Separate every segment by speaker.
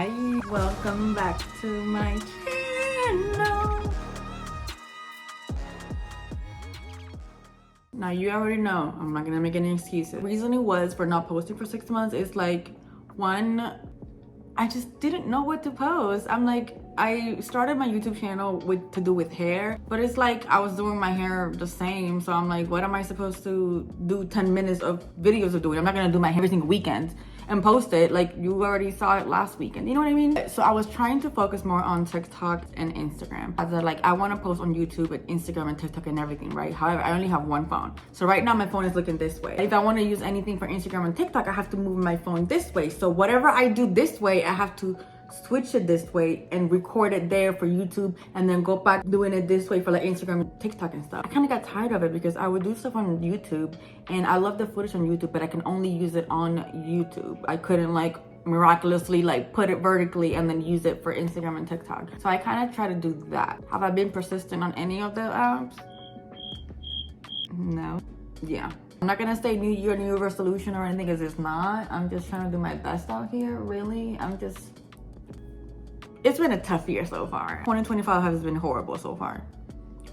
Speaker 1: Hi, welcome back to my channel. Now you already know I'm not gonna make any excuses. The reason it was for not posting for 6 months is like, one, I just didn't know what to post. I'm like, I started my YouTube channel to do with hair, but it's like I was doing my hair the same. So I'm like, what am I supposed to do 10 minutes of videos of doing? I'm not gonna do my hair every single weekend and post it. Like, you already saw it last weekend, you know what I mean? So I was trying to focus more on TikTok and Instagram. As I want to post on YouTube and Instagram and TikTok and everything, right? However, I only have one phone. So right now my phone is looking this way. If I want to use anything for Instagram and TikTok, I have to move my phone this way. So whatever I do this way, I have to switch it this way and record it there for YouTube and then go back doing it this way for like Instagram and TikTok and stuff. I kind of got tired of it because I would do stuff on YouTube and I love the footage on YouTube, but I can only use it on YouTube. I couldn't like miraculously like put it vertically and then use it for Instagram and TikTok. So I kind of try to do that. Have I been persistent on any of the apps? No. Yeah. I'm not gonna say new year, new resolution or anything because it's not. I'm just trying to do my best out here, really. It's been a tough year so far. 2025 has been horrible so far.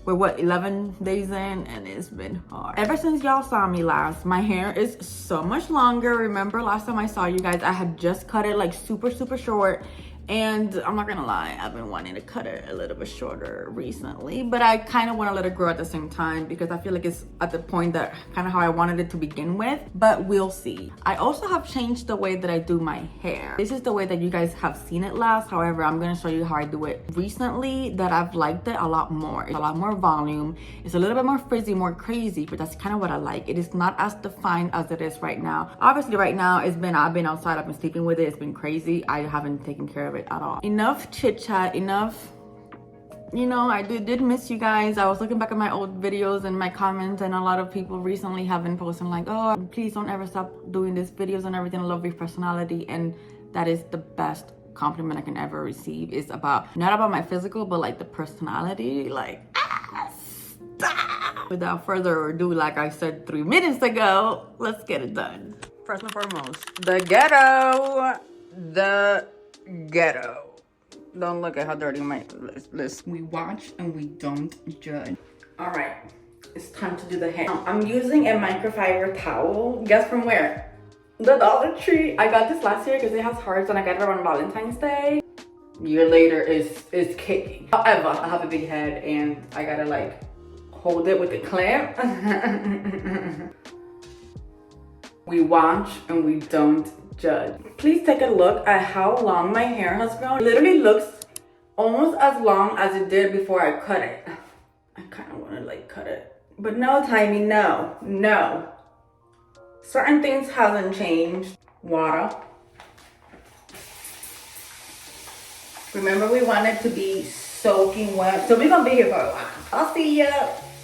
Speaker 1: We're what, 11 days in, and it's been hard. Ever since y'all saw me last, my hair is so much longer. Remember last time I saw you guys, I had just cut it like super short. And I'm not gonna lie, I've been wanting to cut it a little bit shorter recently, but I kind of want to let it grow at the same time because I feel like it's at the point that kind of how I wanted it to begin with, but we'll see. I also have changed the way that I do my hair. This is the way that you guys have seen it last. However, I'm gonna show you how I do it recently that I've liked it a lot more. It's a lot more volume. It's a little bit more frizzy, more crazy, but that's kind of what I like. It is not as defined as it is right now. Obviously right now I've been outside, I've been sleeping with it. It's been crazy. I haven't taken care of it at all. Enough chit chat, enough. You know, I did miss you guys. I was looking back at my old videos and my comments, and a lot of people recently have been posting like, oh, please don't ever stop doing these videos and everything. I love your personality, and that is the best compliment I can ever receive. It's about, not about my physical, but like the personality. Like, stop. Without further ado, like I said 3 minutes ago, let's get it done. First and foremost, the ghetto. Don't look at how dirty my list. We watch and we don't judge. All right, it's time to do the hair. I'm using a microfiber towel. Guess from where? The Dollar Tree. I got this last year because it has hearts and I got it on Valentine's Day. A year later is kicking. However, I have a big head and I gotta like hold it with a clamp. We watch and we don't judge. Please take a look at how long my hair has grown. It literally looks almost as long as it did before I cut it. I kind of want to like cut it, but no, Tiny, no. Certain things hasn't changed. Water. Remember, we want it to be soaking wet, so we're gonna be here for a while. I'll see ya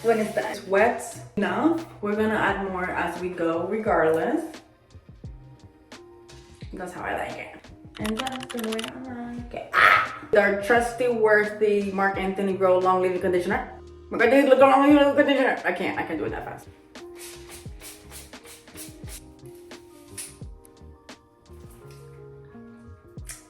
Speaker 1: when it's done. It's wet enough. We're gonna add more as we go, regardless. That's how I like it. And that's the way I like it. Our trusty, worthy Mark Anthony Grow Long Living Conditioner. Mark Anthony Grow Long Living Conditioner. I can't do it that fast.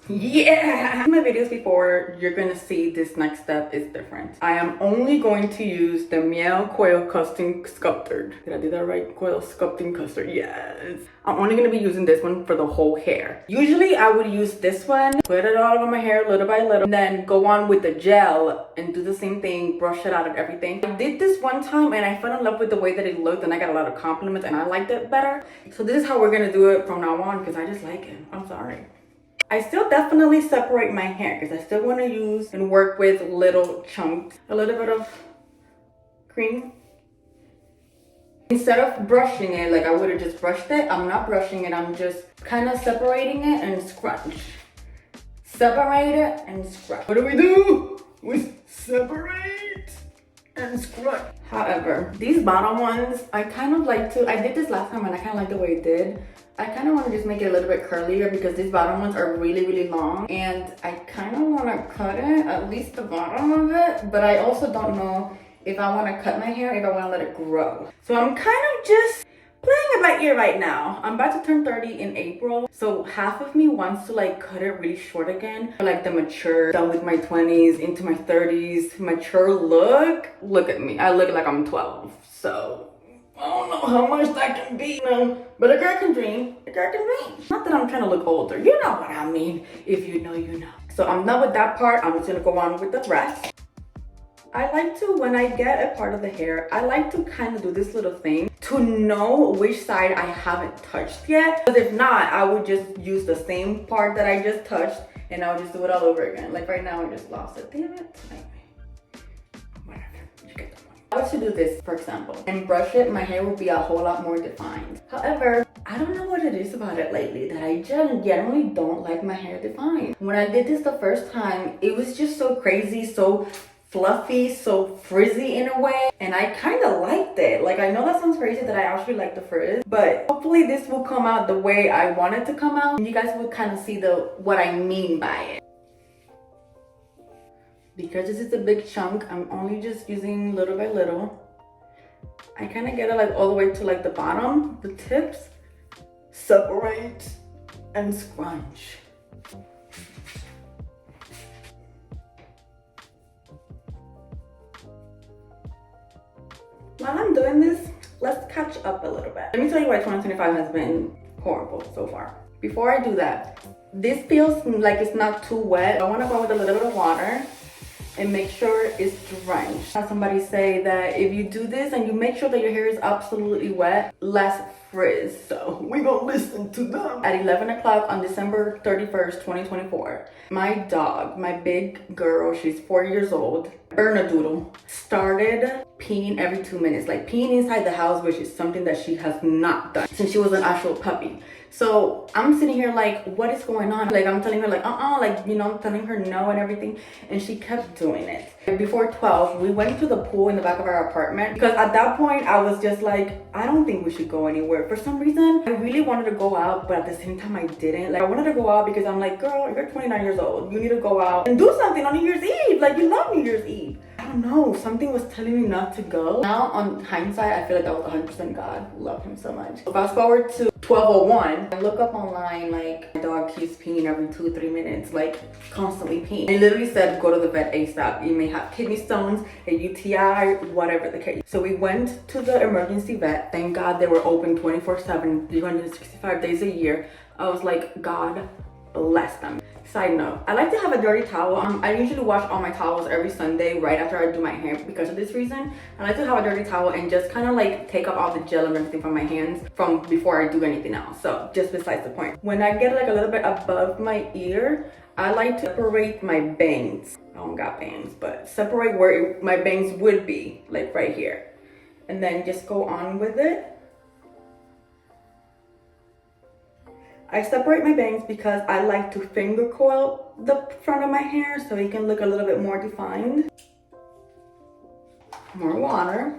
Speaker 1: Yeah! In my videos before, you're gonna see this next step is different. I am only going to use the Miel Coil Custom Sculpted. Did I do that right? Coil Sculpting Custard, yes. I'm only gonna be using this one for the whole hair. Usually I would use this one, put it all over my hair little by little, and then go on with the gel and do the same thing, brush it out of everything. I did this one time and I fell in love with the way that it looked and I got a lot of compliments and I liked it better. So this is how we're gonna do it from now on because I just like it. I'm sorry. I still definitely separate my hair because I still want to use and work with little chunks. A little bit of cream. Instead of brushing it like I would have just brushed it, I'm not brushing it. I'm just kind of separating it and scrunch. Separate it and scrunch. What do? We separate and scrunch. However, these bottom ones, I kind of like to, I did this last time and I kind of like the way it did. I kind of want to just make it a little bit curlier because these bottom ones are really long and I kind of want to cut it, at least the bottom of it, but I also don't know if I want to cut my hair, if I want to let it grow. So I'm kind of just playing at my ear right now. I'm about to turn 30 in April, so half of me wants to like cut it really short again, like the mature, done with my 20s into my 30s mature look. Look at me, I look like I'm 12, so I don't know how much that can be, but a girl can dream. A girl can dream. Not that I'm trying to look older, you know what I mean. If you know, you know. So I'm done with that part. I'm just gonna go on with the rest. I like to, when I get a part of the hair, I like to kind of do this little thing to know which side I haven't touched yet. Because if not, I would just use the same part that I just touched and I would just do it all over again. Like right now, I just lost it. Damn it. Anyway, whatever. You get the point. I like to do this, for example, and brush it. My hair will be a whole lot more defined. However, I don't know what it is about it lately that I just generally don't like my hair defined. When I did this the first time, it was just so crazy, so fluffy, so frizzy in a way, and I kind of liked it. Like, I know that sounds crazy that I actually like the frizz, but hopefully this will come out the way I want it to come out and you guys will kind of see what I mean by it. Because this is a big chunk, I'm only just using little by little. I kind of get it like all the way to like the bottom, the tips, separate and scrunch. While I'm doing this, let's catch up a little bit. Let me tell you why 2025 has been horrible so far. Before I do that, this feels like it's not too wet. I want to go with a little bit of water and make sure it's drenched. I had somebody say that if you do this and you make sure that your hair is absolutely wet, less frizz. So we're gonna listen to them. At 11 o'clock on December 31st, 2024, my dog, my big girl, she's 4 years old, Bernadoodle, started peeing every 2 minutes, like peeing inside the house, which is something that she has not done since she was an actual puppy. So I'm sitting here like, what is going on? Like, I'm telling her like, like, you know, I'm telling her no and everything, and she kept doing it. Before 12, we went to the pool in the back of our apartment because at that point I was just like, I don't think we should go anywhere. For some reason, I really wanted to go out, but at the same time I didn't. Like, I wanted to go out because I'm like, girl, you're 29 years old. You need to go out and do something on New Year's Eve. Like, you love New Year's Eve. I don't know, something was telling me not to go. Now, on hindsight, I feel like that was 100% God. Love him so much. So fast forward to 12:01. I look up online, like, my dog keeps peeing every 2-3 minutes, like, constantly peeing. It literally said, go to the vet ASAP. You may have kidney stones, a UTI, whatever the case. So we went to the emergency vet. Thank God they were open 24/7, 365 days a year. I was like, God bless them. Side note, I like to have a dirty towel. I usually wash all my towels every Sunday right after I do my hair because of this reason. I like to have a dirty towel and just kind of like take off all the gel and everything from my hands from before I do anything else. So just besides the point. When I get like a little bit above my ear, I like to separate my bangs. I don't got bangs, but separate where my bangs would be, like right here. And then just go on with it. I separate my bangs because I like to finger coil the front of my hair so it can look a little bit more defined. More water.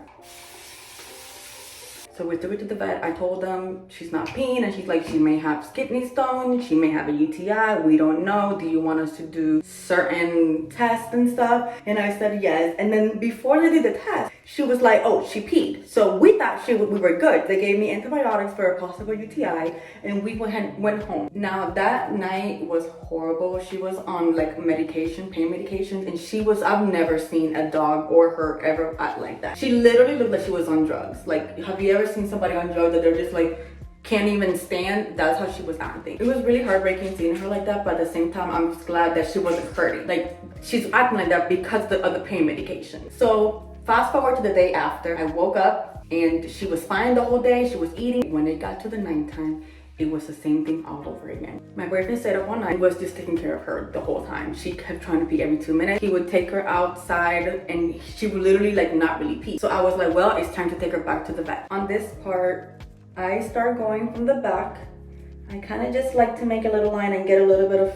Speaker 1: So we took her to the vet. I told them she's not peeing and she's like, she may have kidney stones, she may have a UTI, we don't know. Do you want us to do certain tests and stuff? And I said yes. And then before they did the test, she was like, oh, she peed. So we thought we were good. They gave me antibiotics for a possible UTI and we went home. Now that night was horrible. She was on like medication, pain medications, and I've never seen a dog or her ever act like that. She literally looked like she was on drugs. Like, have you ever seen somebody on drugs that they're just like, can't even stand? That's how she was acting. It was really heartbreaking seeing her like that, but at the same time, I'm just glad that she wasn't hurting. Like, she's acting like that because of the pain medication. So fast forward to the day after, I woke up and she was fine the whole day. She was eating. When it got to the nighttime, it was the same thing all over again. My boyfriend stayed up one night, was just taking care of her the whole time. She kept trying to pee every 2 minutes. He would take her outside and she would literally like not really pee. So I was like, well, it's time to take her back to the vet. On this part, I start going from the back. I kind of just like to make a little line and get a little bit of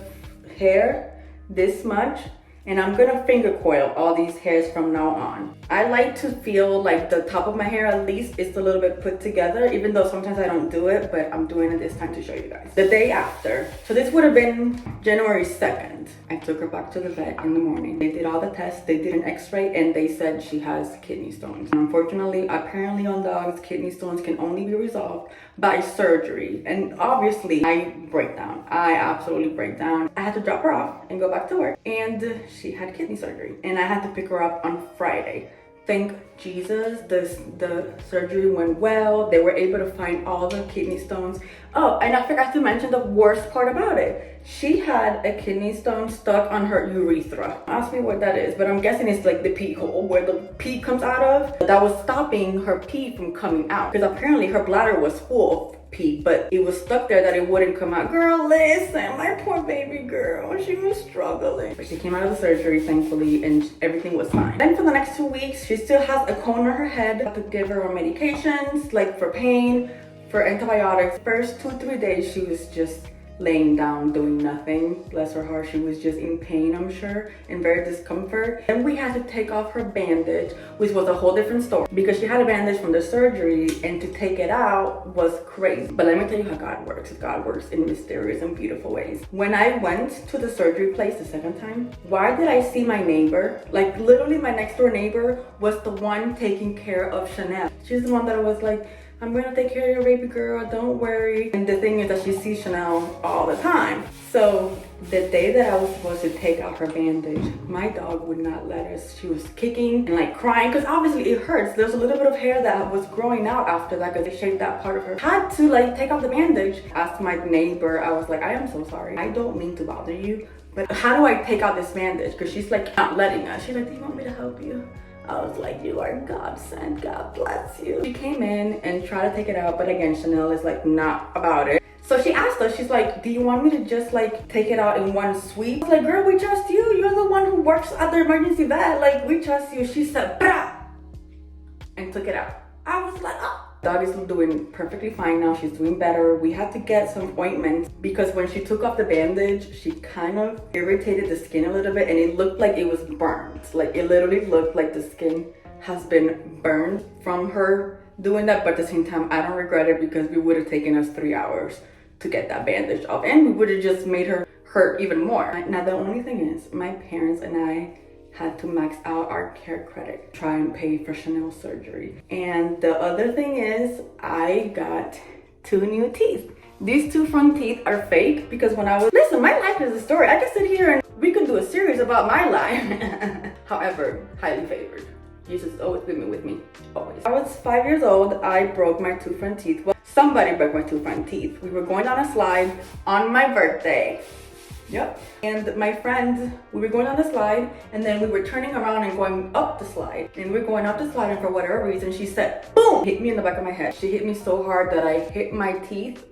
Speaker 1: hair, this much. and I'm gonna finger coil all these hairs from now on. I like to feel like the top of my hair at least is a little bit put together, even though sometimes I don't do it, but I'm doing it this time to show you guys. The day after, so this would have been January 2nd, I took her back to the vet in the morning. They did all the tests, they did an x-ray, and they said she has kidney stones. Unfortunately, apparently on dogs, kidney stones can only be resolved by surgery. And obviously, I break down. I absolutely break down. I had to drop her off and go back to work, and she had kidney surgery. And I had to pick her up on Friday. Thank Jesus, the surgery went well. They were able to find all the kidney stones. Oh, and I forgot to mention the worst part about it. She had a kidney stone stuck on her urethra. Ask me what that is, but I'm guessing it's like the pee hole where the pee comes out of. That was stopping her pee from coming out, because apparently her bladder was full of pee, but it was stuck there that it wouldn't come out. Girl, listen, my poor baby girl, she was struggling. But she came out of the surgery, thankfully, and everything was fine. Then for the next 2 weeks, she still has a cone on her head. I have to give her medications, like for pain, for antibiotics. First 2-3 days, she was just laying down doing nothing. Bless her heart, she was just in pain, I'm sure, and very discomfort. Then we had to take off her bandage, which was a whole different story, because she had a bandage from the surgery, and to take it out was crazy. But let me tell you how God works. God works in mysterious and beautiful ways. When I went to the surgery place the second time, why did I see my neighbor? Like literally my next door neighbor was the one taking care of Chanel. She's the one that was like, I'm gonna take care of your baby girl, don't worry. And the thing is that she sees Chanel all the time. So the day that I was supposed to take out her bandage, my dog would not let us. She was kicking and like crying, because obviously it hurts. There's a little bit of hair that was growing out after that, because they shaved that part of her. Had to like take off the bandage. Asked my neighbor, I was like, I am so sorry. I don't mean to bother you, but how do I take out this bandage? Because she's like not letting us. She's like, do you want me to help you? I was like, you are God sent, God bless you. She came in and tried to take it out, but again, Chanel is like not about it. So she asked us, she's like, do you want me to just like take it out in one sweep? I was like, girl, we trust you. You're the one who works at the emergency vet. Like, we trust you. She said, brah, and took it out. I was like, oh. Dog is doing perfectly fine now. She's doing better. We had to get some ointment because when she took off the bandage, she kind of irritated the skin a little bit, and it looked like it was burned. Like it literally looked like the skin has been burned from her doing that. But at the same time, I don't regret it, because we would have taken us 3 hours to get that bandage off, and we would have just made her hurt even more. Now, the only thing is, my parents and I had to max out our care credit, try and pay for Chanel's surgery. And the other thing is, I got 2 new teeth. These 2 front teeth are fake, because when I was, listen, my life is a story. I can sit here and we could do a series about my life. However, highly favored. Jesus has always been with me, always. I was 5 years old, I broke my 2 front teeth. Well, somebody broke my 2 front teeth. We were going down a slide on my birthday. Yep. And my friend, we were going on the slide, and then we were turning around and going up the slide. And we were going up the slide, and for whatever reason, she said, boom, hit me in the back of my head. She hit me so hard that I hit my teeth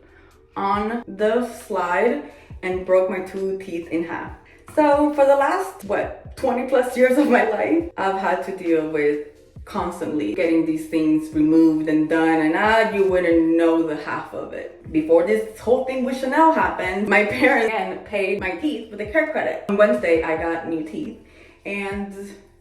Speaker 1: on the slide and broke my 2 teeth in half. So for the last, 20 plus years of my life, I've had to deal with constantly getting these things removed and done, and you wouldn't know the half of it. Before this whole thing with Chanel happened, my parents again paid my teeth with a care credit. On Wednesday, I got new teeth, and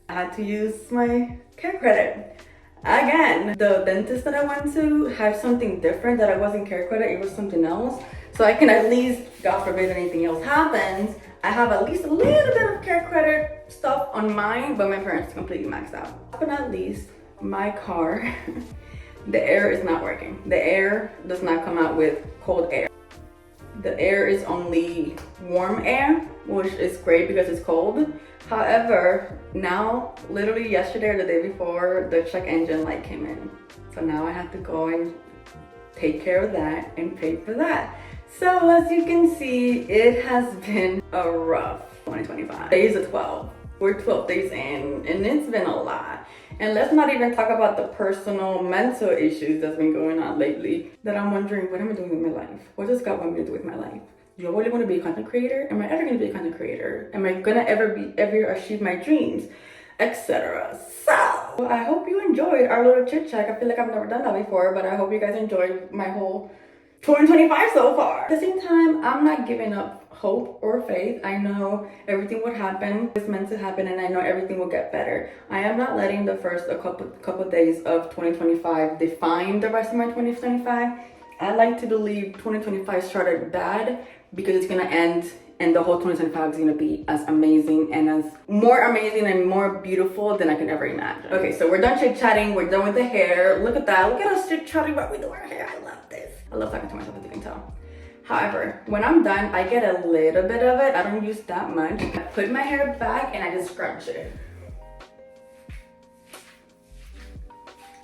Speaker 1: I had to use my care credit. Again, the dentist that I went to had something different that I wasn't care credit, it was something else. So I can at least, God forbid anything else happens, I have at least a little bit of care credit stuff on mine, but my parents completely maxed out. But not least, my car, the air is not working. The air does not come out with cold air. The air is only warm air, which is great because it's cold. However, now, literally yesterday or the day before, the check engine light came in. So now I have to go and take care of that and pay for that. So as you can see, it has been a rough 2025. Days of 12. We're 12 days in, and it's been a lot. And let's not even talk about the personal mental issues that's been going on lately, that I'm wondering, what am I doing with my life? What does God want me to do with my life? Do I really want to be a content creator? Am I ever going to be a content creator? Am I going to ever achieve my dreams? Etc. So I hope you enjoyed our little chit chat. I feel like I've never done that before, but I hope you guys enjoyed my whole 2025 so far. At the same time, I'm not giving up hope or faith. I know everything would happen. It's meant to happen, and I know everything will get better. I am not letting the first couple days of 2025 define the rest of my 2025. I like to believe 2025 started bad because it's gonna end, and the whole 2025 is gonna be as amazing and as more amazing and more beautiful than I could ever imagine. Okay, so we're done chit chatting. We're done with the hair. Look at that. Look at us chit chatting while we do our hair. I love this. I love talking to myself, as you can tell. However, when I'm done, I get a little bit of it. I don't use that much. I put my hair back and I just scrunch it.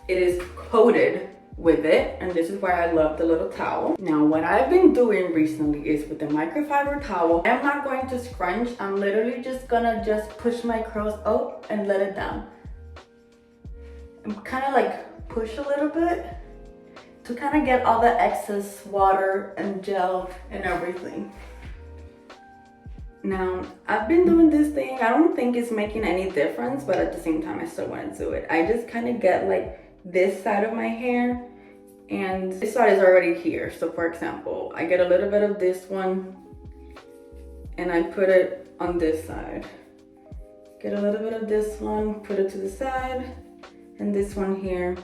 Speaker 1: It is coated with it, and this is why I love the little towel. Now, what I've been doing recently is with the microfiber towel, I'm not going to scrunch. I'm literally just gonna push my curls up and let it down. I'm kind of like push a little bit to kind of get all the excess water and gel and everything. Now, I've been doing this thing. I don't think it's making any difference, but at the same time, I still want to do it. I just kind of get like this side of my hair, and this side is already here. So for example, I get a little bit of this one and I put it on this side. Get a little bit of this one, put it to the side, and this one here.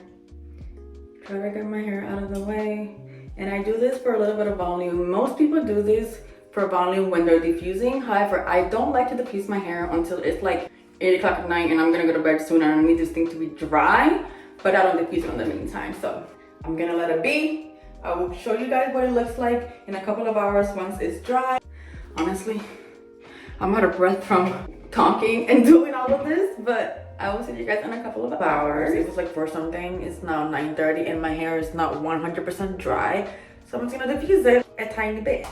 Speaker 1: Try to get my hair out of the way. And I do this for a little bit of volume. Most people do this for volume when they're diffusing. However, I don't like to diffuse my hair until it's like 8 o'clock at night and I'm gonna go to bed soon and I need this thing to be dry, but I don't diffuse it in the meantime. So I'm gonna let it be. I will show you guys what it looks like in a couple of hours once it's dry. Honestly, I'm out of breath from talking and doing all of this, but I will see you guys in a couple of hours. It was like 4 something. It's now 9:30 and my hair is not 100% dry. So I'm just gonna diffuse it a tiny bit.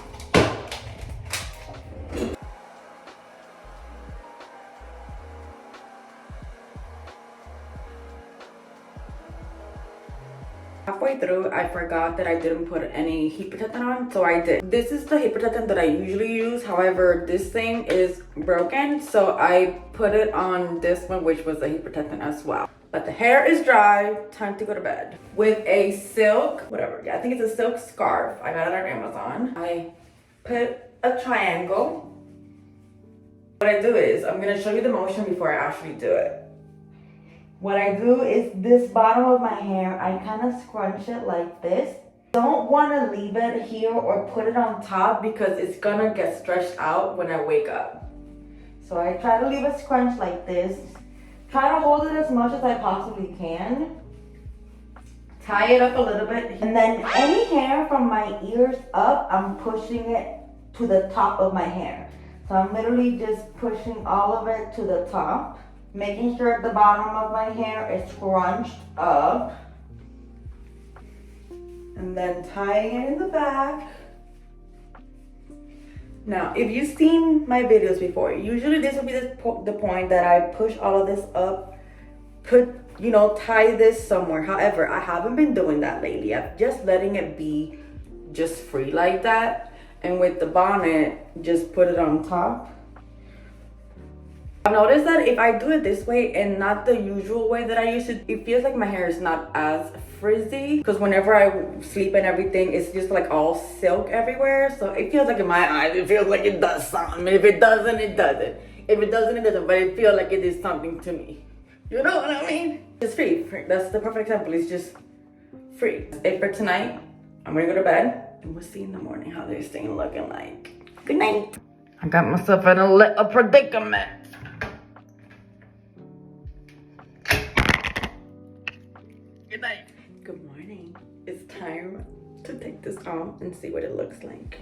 Speaker 1: Halfway through, I forgot that I didn't put any heat protectant on, so I did. This is the heat protectant that I usually use. However, this thing is broken, so I put it on this one, which was a heat protectant as well. But the hair is dry, time to go to bed. With a silk, whatever, yeah, I think it's a silk scarf. I got it on Amazon. I put a triangle. What I do is, I'm gonna show you the motion before I actually do it. What I do is this bottom of my hair, I kind of scrunch it like this. Don't want to leave it here or put it on top because it's gonna get stretched out when I wake up. So I try to leave it scrunched like this. Try to hold it as much as I possibly can. Tie it up a little bit. And then any hair from my ears up, I'm pushing it to the top of my hair. So I'm literally just pushing all of it to the top, making sure the bottom of my hair is scrunched up, and then tying it in the back. Now, if you've seen my videos before, usually this will be the point that I push all of this up, tie this somewhere. However, I haven't been doing that lately. I'm just letting it be just free like that, and with the bonnet, just put it on top. I've noticed that if I do it this way and not the usual way that I used to, it feels like my hair is not as frizzy, because whenever I sleep and everything, it's just like all silk everywhere. So it feels like in my eyes, it feels like it does something. If it doesn't, it doesn't. If it doesn't, it doesn't. But it feels like it is something to me. You know what I mean? It's free. That's the perfect example. It's just free. That's it for tonight. I'm gonna go to bed and we'll see in the morning how this thing looking like. Good night. I got myself in a little predicament. Good night. Good morning. It's time to take this off and see what it looks like.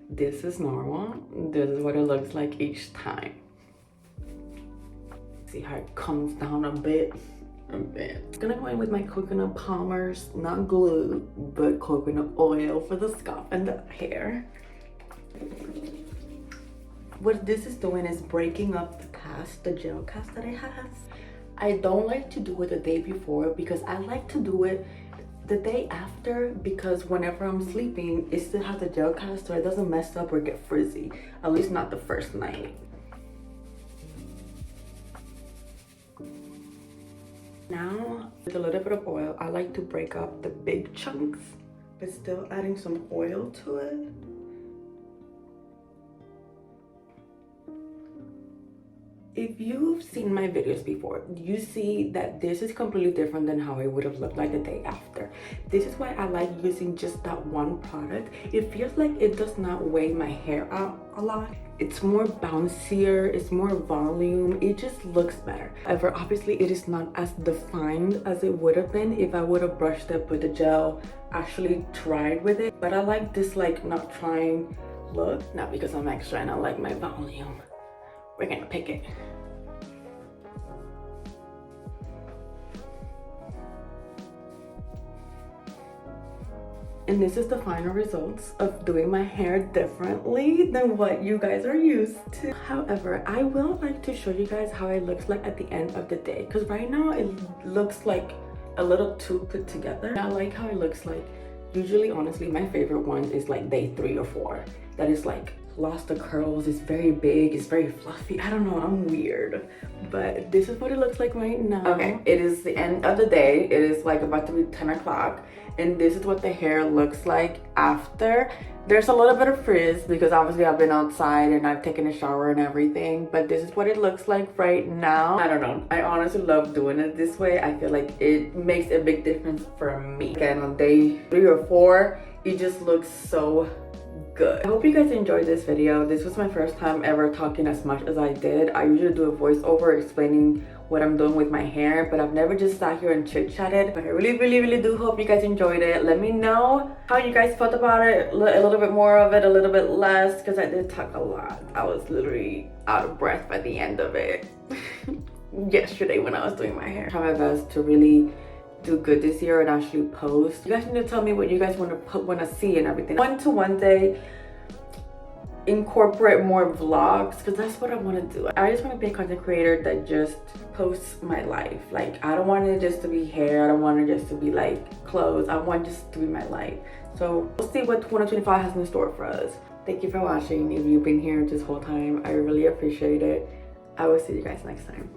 Speaker 1: This is normal. This is what it looks like each time. See how it comes down a bit. I'm gonna go in with my coconut Palmer's, not glue, but coconut oil for the scalp and the hair. What this is doing is breaking up the gel cast that I have. I don't like to do it the day before because I like to do it the day after, because whenever I'm sleeping, it still has the gel cast so it doesn't mess up or get frizzy. At least not the first night. Now, with a little bit of oil, I like to break up the big chunks but still adding some oil to it. If you've seen my videos before, you see that this is completely different than how it would have looked like the day after. This is why I like using just that one product. It feels like it does not weigh my hair out a lot. It's more bouncier, it's more volume, it just looks better. However, obviously it is not as defined as it would have been if I would have brushed it with the gel, actually tried with it. But I like this like not trying look, not because I'm extra and I like my volume. We're gonna pick it. And this is the final results of doing my hair differently than what you guys are used to. However, I will like to show you guys how it looks like at the end of the day, because right now it looks like a little too put together. I like how it looks like. Usually, honestly, my favorite one is like day 3 or 4. That is like lost the curls, it's very big, it's very fluffy. I don't know, I'm weird, but this is what it looks like right now. Okay, it is the end of the day. It is like about to be 10 o'clock, and this is what the hair looks like after. There's a little bit of frizz because obviously I've been outside and I've taken a shower and everything, but this is what it looks like right now. I don't know, I honestly love doing it this way. I feel like it makes a big difference for me. Again, on day 3 or 4, it just looks so good. I hope you guys enjoyed this video. This was my first time ever talking as much as I did. I usually do a voiceover explaining what I'm doing with my hair, but I've never just sat here and chit-chatted. But I really do hope you guys enjoyed it. Let me know how you guys felt about it, a little bit more of it, a little bit less, because I did talk a lot. I was literally out of breath by the end of it yesterday when I was doing my hair. Try my best to really do good this year and actually post. You guys need to tell me what you guys want to see and everything. One day incorporate more vlogs, because that's what I want to do. I just want to be a content creator that just posts my life. Like, I don't want it just to be hair, I don't want it just to be like clothes, I want just to be my life. So we'll see what 2025 has in store for us. Thank you for watching. If you've been here this whole time, I really appreciate it. I will see you guys next time.